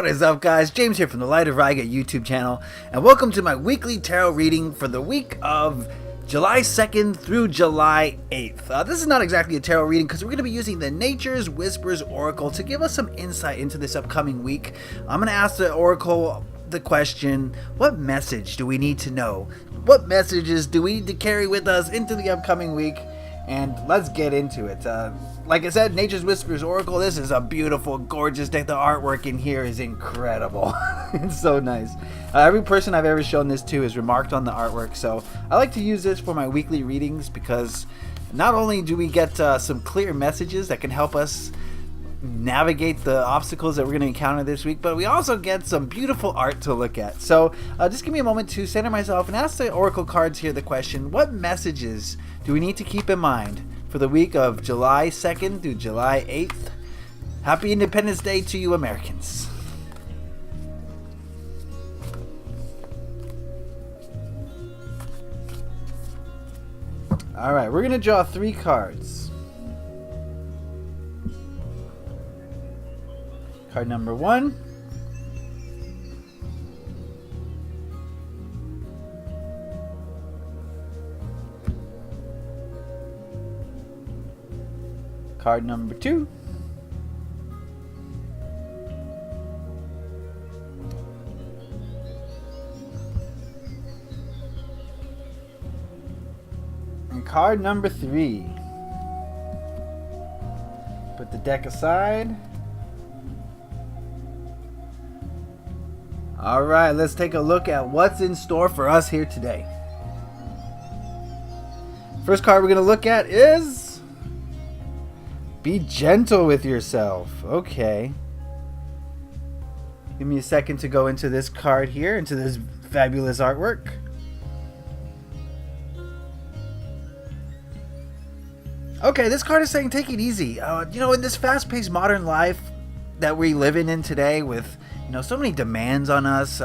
What is up, guys? James here from the Light of Riga YouTube channel, and welcome to my weekly tarot reading for the week of July 2nd through July 8th. This is not exactly a tarot reading because we're going to be using the Nature's Whispers Oracle to give us some insight into this upcoming week. I'm going to ask the Oracle the question, what message do we need to know? What messages do we need to carry with us into the upcoming week? And let's get into it. Like I said, Nature's Whispers Oracle, this is a beautiful, gorgeous deck. The artwork in here is incredible. It's so nice. Every person I've ever shown this to has remarked on the artwork, so I like to use this for my weekly readings because not only do we get some clear messages that can help us navigate the obstacles that we're going to encounter this week, but we also get some beautiful art to look at. So just give me a moment to center myself and ask the Oracle cards here the question, what messages do we need to keep in mind for the week of July 2nd through July 8th? Happy Independence Day to you Americans. Alright, we're going to draw 3 cards. Card number 1. Card number 2. And card number 3. Put the deck aside. Alright, let's take a look at what's in store for us here today. First card we're going to look at is be gentle with yourself. Okay. Give me a second to go into this card here, into this fabulous artwork. Okay, this card is saying take it easy. In this fast-paced modern life that we live in today with so many demands on us,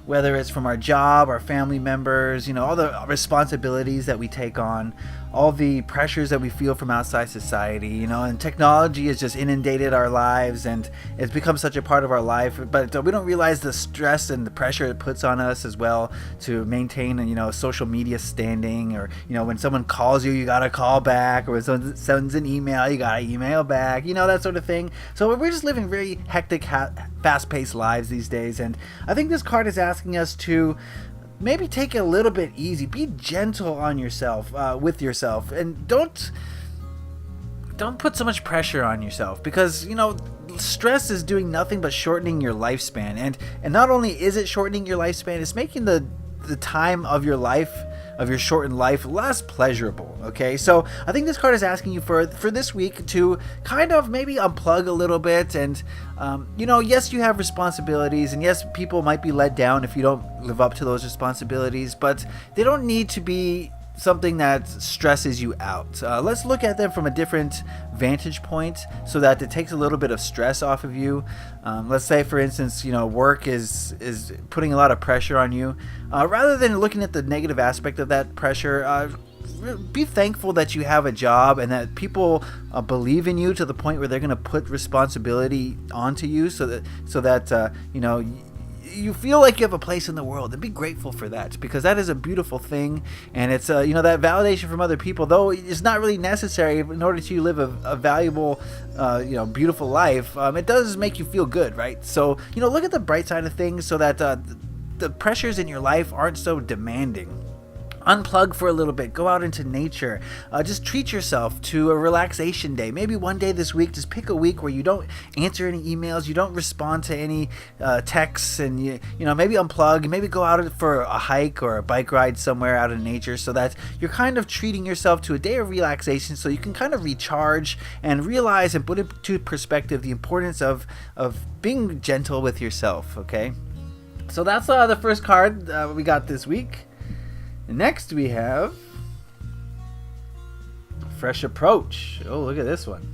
whether it's from our job, our family members, all the responsibilities that we take on, all the pressures that we feel from outside society, and technology has just inundated our lives and it's become such a part of our life, but we don't realize the stress and the pressure it puts on us as well to maintain a social media standing, or when someone calls you, you gotta call back, or when someone sends an email, you gotta email back, that sort of thing. So we're just living very hectic, fast-paced lives these days, and I think this card is asking us to maybe take it a little bit easy. Be gentle on yourself, with yourself, and don't put so much pressure on yourself, because stress is doing nothing but shortening your lifespan, and not only is it shortening your lifespan, it's making the time of your life, of your shortened life, less pleasurable. Okay, so I think this card is asking you for this week to kind of maybe unplug a little bit, and yes, you have responsibilities, and yes, people might be let down if you don't live up to those responsibilities, but they don't need to be something that stresses you out. Let's look at them from a different vantage point so that it takes a little bit of stress off of you. Let's say, for instance, work is putting a lot of pressure on you. Rather than looking at the negative aspect of that pressure, be thankful that you have a job and that people believe in you to the point where they're going to put responsibility onto you, so that you feel like you have a place in the world, and be grateful for that, because that is a beautiful thing, and it's that validation from other people, though it's not really necessary in order to live a valuable beautiful life. It does make you feel good, right? So look at the bright side of things, so that the pressures in your life aren't so demanding. Unplug for a little bit, go out into nature, just treat yourself to a relaxation day. Maybe one day this week, just pick a week where you don't answer any emails, you don't respond to any texts, and you maybe unplug, maybe go out for a hike or a bike ride somewhere out in nature, so that you're kind of treating yourself to a day of relaxation, so you can kind of recharge and realize and put into perspective the importance of being gentle with yourself. Okay, so that's the first card we got this week. Next we have Fresh Approach. Oh, look at this one.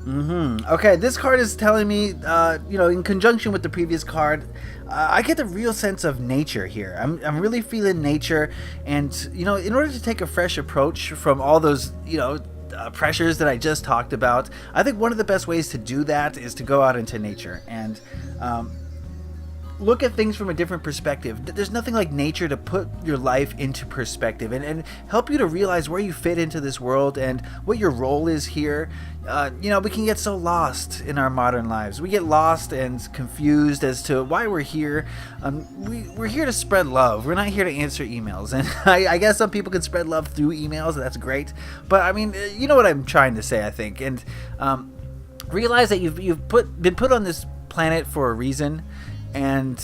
Okay, this card is telling me, in conjunction with the previous card, I get the real sense of nature here. I'm really feeling nature, and in order to take a fresh approach from all those, pressures that I just talked about, I think one of the best ways to do that is to go out into nature and look at things from a different perspective. There's nothing like nature to put your life into perspective and help you to realize where you fit into this world and what your role is here. We can get so lost in our modern lives. We get lost and confused as to why we're here. We're here to spread love. We're not here to answer emails. And I guess some people can spread love through emails. That's great. But I mean, you know what I'm trying to say, I think. And realize that you've been put on this planet for a reason. And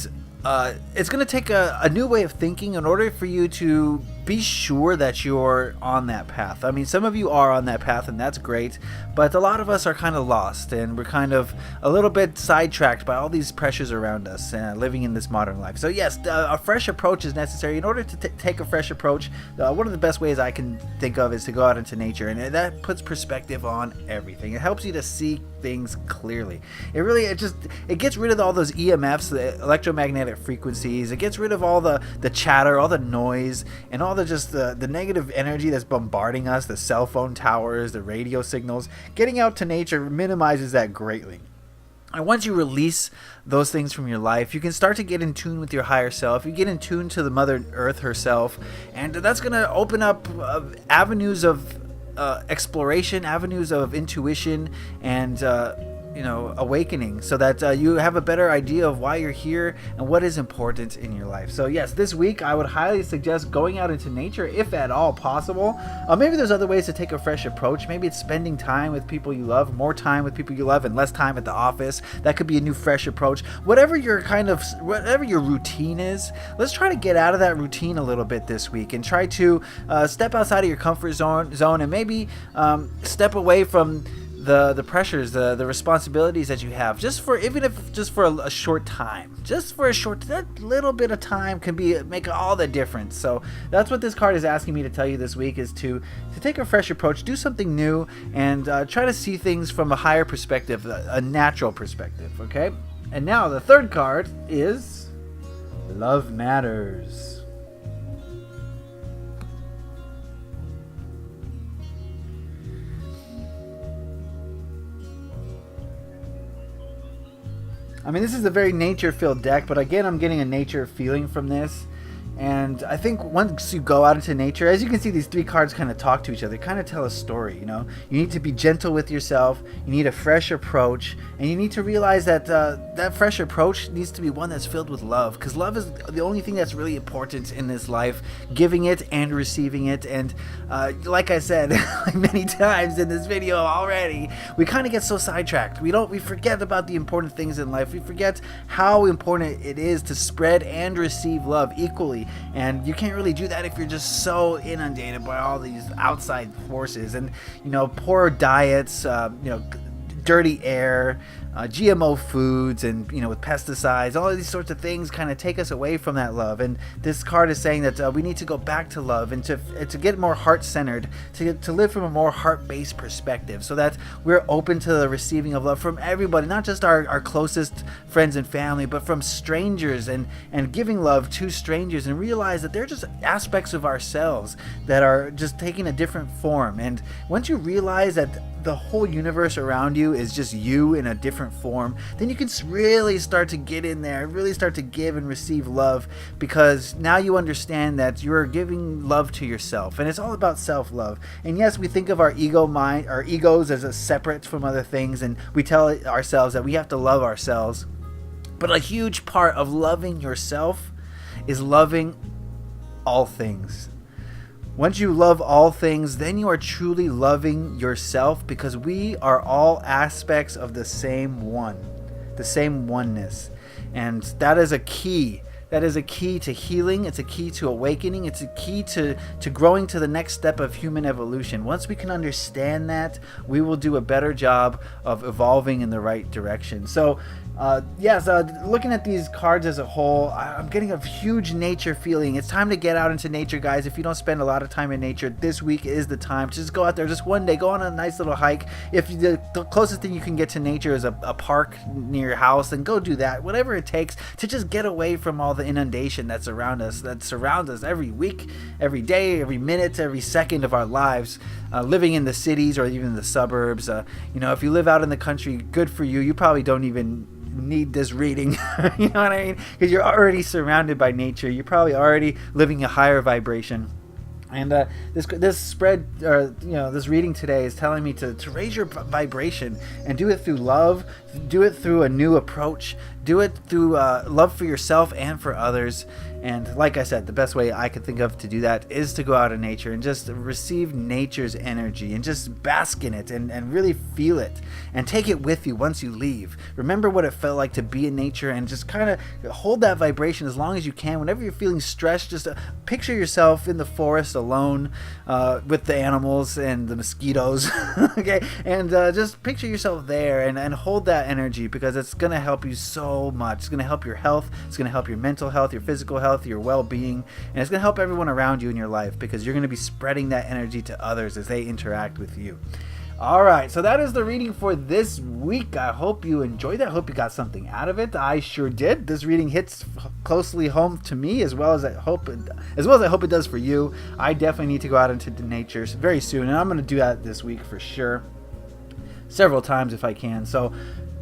it's going to take a new way of thinking in order for you to be sure that you're on that path. I mean, some of you are on that path, and that's great, but a lot of us are kind of lost, and we're kind of a little bit sidetracked by all these pressures around us living in this modern life. So yes, a fresh approach is necessary. In order to take a fresh approach, one of the best ways I can think of is to go out into nature, and that puts perspective on everything. It helps you to see things clearly. It gets rid of all those EMFs, the electromagnetic frequencies. It gets rid of all the chatter, all the noise, and all the negative energy that's bombarding us, the cell phone towers, the radio signals. Getting out to nature minimizes that greatly. And once you release those things from your life, you can start to get in tune with your higher self. You get in tune to the Mother Earth herself, and that's going to open up avenues of exploration, avenues of intuition, and awakening, so that you have a better idea of why you're here and what is important in your life. So yes, this week I would highly suggest going out into nature if at all possible. Maybe there's other ways to take a fresh approach. Maybe it's spending time with people you love, more time with people you love, and less time at the office. That could be a new fresh approach. Whatever your routine is, let's try to get out of that routine a little bit this week and try to step outside of your comfort zone and maybe step away from the pressures, the responsibilities that you have, even if just for a short time. That little bit of time can make all the difference. So that's what this card is asking me to tell you this week, is to take a fresh approach, do something new, and try to see things from a higher perspective, a natural perspective. Okay? And now the third card is Love Matters. I mean, this is a very nature-filled deck, but again, I'm getting a nature feeling from this. And I think once you go out into nature, as you can see, these three cards kind of talk to each other, kind of tell a story, You need to be gentle with yourself, you need a fresh approach, and you need to realize that that fresh approach needs to be one that's filled with love, because love is the only thing that's really important in this life, giving it and receiving it. And like I said many times in this video already, we kind of get so sidetracked. We forget about the important things in life. We forget how important it is to spread and receive love equally. And you can't really do that if you're just so inundated by all these outside forces and poor diets, dirty air, GMO foods, and with pesticides. All of these sorts of things kind of take us away from that love. And this card is saying that we need to go back to love and to get more heart-centered, to live from a more heart-based perspective, so that we're open to the receiving of love from everybody, not just our closest friends and family, but from strangers, and giving love to strangers, and realize that they're just aspects of ourselves that are just taking a different form. And once you realize that the whole universe around you is just you in a different form, then you can really start to get in there, really start to give and receive love, because now you understand that you're giving love to yourself, and it's all about self-love. And yes, we think of our egos as a separate from other things, and we tell ourselves that we have to love ourselves. But a huge part of loving yourself is loving all things. Once you love all things, then you are truly loving yourself, because we are all aspects of the same oneness. And that is a key that is a key to healing. It's a key to awakening. It's a key to growing to the next step of human evolution. Once we can understand that, we will do a better job of evolving in the right direction. So yes, looking at these cards as a whole, I'm getting a huge nature feeling. It's time to get out into nature, guys. If you don't spend a lot of time in nature, this week is the time. Just go out there, just one day, go on a nice little hike. If the closest thing you can get to nature is a park near your house, then go do that. Whatever it takes to just get away from all the inundation that surrounds us every week, every day, every minute, every second of our lives. Living in the cities or even the suburbs, if you live out in the country, good for you. You probably don't even need this reading. You know what I mean? Because you're already surrounded by nature. You're probably already living a higher vibration. And this spread, or this reading today is telling me to raise your vibration and do it through love, do it through a new approach, do it through love for yourself and for others. And like I said, the best way I could think of to do that is to go out in nature and just receive nature's energy and just bask in it and really feel it and take it with you once you leave. Remember what it felt like to be in nature and just kind of hold that vibration as long as you can. Whenever you're feeling stressed, just picture yourself in the forest alone with the animals and the mosquitoes. Okay, and just picture yourself there and hold that energy, because it's going to help you so much. It's going to help your health. It's going to help your mental health, your physical health, your well-being, and it's going to help everyone around you in your life, because you're going to be spreading that energy to others as they interact with you. All right, so that is the reading for this week. I hope you enjoyed it. I hope you got something out of it. I sure did. This reading hits closely home to me, as well as I hope it does for you. I definitely need to go out into the nature very soon, and I'm going to do that this week for sure, several times if I can. So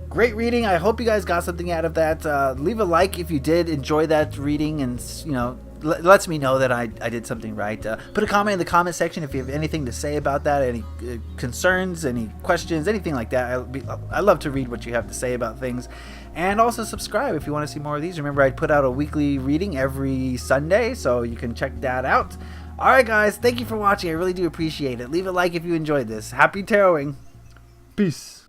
great reading. I hope you guys got something out of that. Leave a like if you did enjoy that reading, and lets me know that I did something right. Put a comment in the comment section if you have anything to say about that, any concerns, any questions, anything like that. I love to read what you have to say about things. And also subscribe if you want to see more of these. Remember, I put out a weekly reading every Sunday, so you can check that out. All right, guys, thank you for watching. I really do appreciate it. Leave a like if you enjoyed this. Happy taroting. Peace.